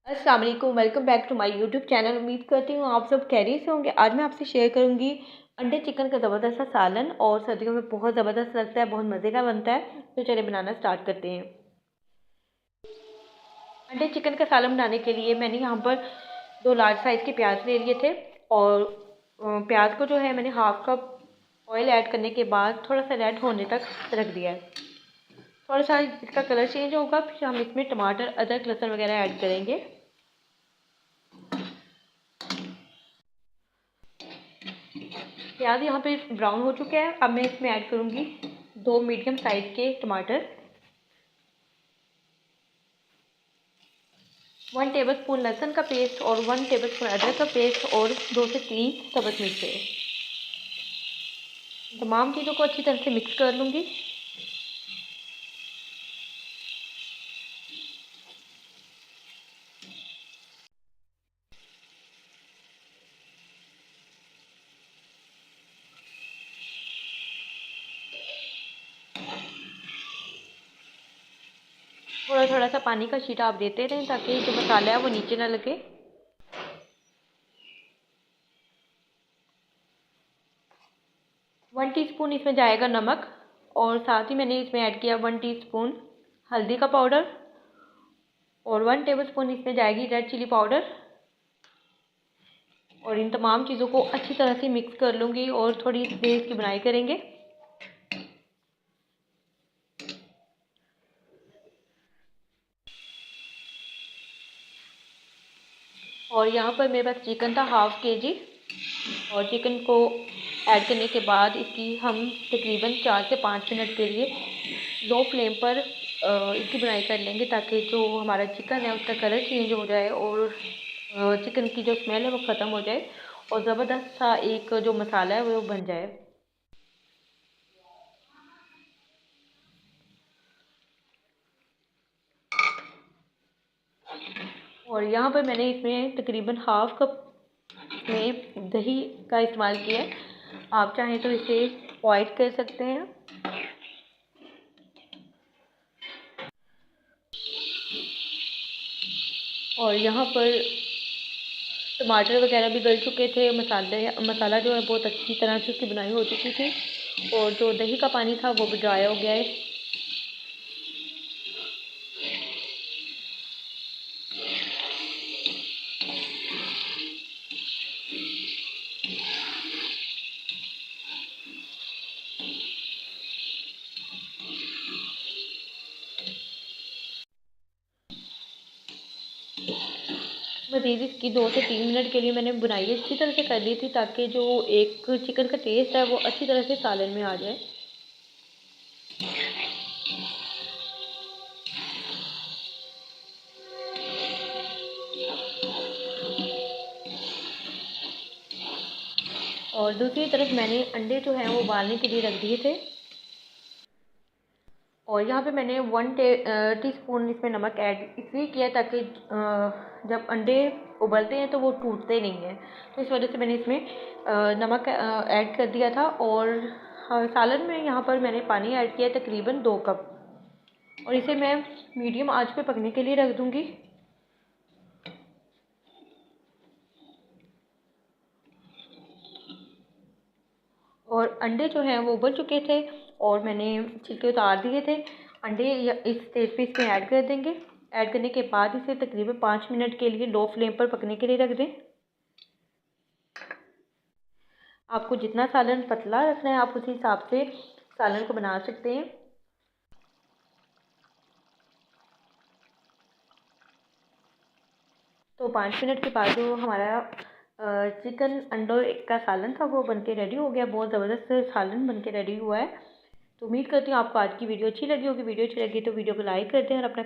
अस्सलाम वालेकुम, welcome back to my YouTube channel. उम्मीद करती हूँ आप सब खैरियत से होंगे। आज मैं आपसे शेयर करूँगी अंडे चिकन का ज़बरदस्त सा सालन, और सर्दियों में बहुत ज़बरदस्त लगता है, बहुत मज़े का बनता है। तो चलिए बनाना स्टार्ट करते हैं। अंडे चिकन का सालन बनाने के लिए मैंने यहाँ पर 2 लार्ज साइज़ के प्याज ले लिए थे, और प्याज को जो है मैंने हाफ कप ऑयल ऐड करने के बाद थोड़ा सा रेड होने तक रख दिया है। थोड़ा सा इसका कलर चेंज होगा, फिर हम इसमें टमाटर, अदरक, लहसुन वगैरह ऐड करेंगे। प्याज यहाँ पे ब्राउन हो चुके हैं। अब मैं इसमें ऐड करूँगी 2 मीडियम साइज़ के टमाटर, 1 टेबलस्पून लहसुन का पेस्ट और 1 टेबलस्पून अदरक का पेस्ट और 2 से 3 सबज मिर्चें। तमाम चीज़ों को अच्छी तरह से मिक्स कर लूँगी। थोड़ा थोड़ा सा पानी का छींटा आप देते रहें ताकि जो मसाला है वो नीचे ना लगे। वन टीस्पून इसमें जाएगा नमक, और साथ ही मैंने इसमें ऐड किया 1 टीस्पून हल्दी का पाउडर, और 1 टेबलस्पून इसमें जाएगी रेड चिली पाउडर। और इन तमाम चीज़ों को अच्छी तरह से मिक्स कर लूँगी और थोड़ी देर इसकी बुनाई करेंगे। और यहाँ पर मेरे पास चिकन था हाफ़ केजी, और चिकन को ऐड करने के बाद इसकी हम तकरीबन 4 से 5 मिनट के लिए लो फ्लेम पर इसकी बुनाई कर लेंगे, ताकि जो हमारा चिकन है उसका कलर चेंज हो जाए और चिकन की जो स्मेल है वो ख़त्म हो जाए, और ज़बरदस्त सा एक जो मसाला है वो बन जाए। और यहाँ पर मैंने इसमें तकरीबन हाफ़ कप में दही का इस्तेमाल किया है। आप चाहें तो इसे अवॉइड कर सकते हैं। और यहाँ पर टमाटर वगैरह भी गल चुके थे, मसाला जो है बहुत अच्छी तरह से उसकी बुनाई हो चुकी थी, और जो दही का पानी था वो भी ड्राई हो गया है। मज़ीद इसकी 2 से 3 मिनट के लिए मैंने बुनाई अच्छी तरह से कर ली थी, ताकि जो एक चिकन का टेस्ट है वो अच्छी तरह से सालन में आ जाए। और दूसरी तरफ मैंने अंडे जो हैं वो उबालने के लिए रख दिए थे, और यहाँ पे मैंने 1 टीस्पून इसमें नमक ऐड इसलिए किया ताकि जब अंडे उबलते हैं तो वो टूटते नहीं हैं, तो इस वजह से मैंने इसमें नमक ऐड कर दिया था। और सालन में यहाँ पर मैंने पानी ऐड किया तकरीबन 2 कप, और इसे मैं मीडियम आंच पे पकने के लिए रख दूँगी। और अंडे जो हैं वो उबल चुके थे, और मैंने छिलके उतार दिए थे। अंडे इस स्टेज पे इसमें ऐड कर देंगे। ऐड करने के बाद इसे तकरीबन 5 मिनट के लिए लो फ्लेम पर पकने के लिए रख दें। आपको जितना सालन पतला रखना है आप उसी हिसाब से सालन को बना सकते हैं। तो 5 मिनट के बाद जो हमारा चिकन अंडों का सालन था वो बनके रेडी हो गया। बहुत ज़बरदस्त सालन बनके रेडी हुआ है। तो उम्मीद करती हूँ आपको आज की वीडियो अच्छी लगी होगी। वीडियो अच्छी लगी तो वीडियो को लाइक कर दें और अपना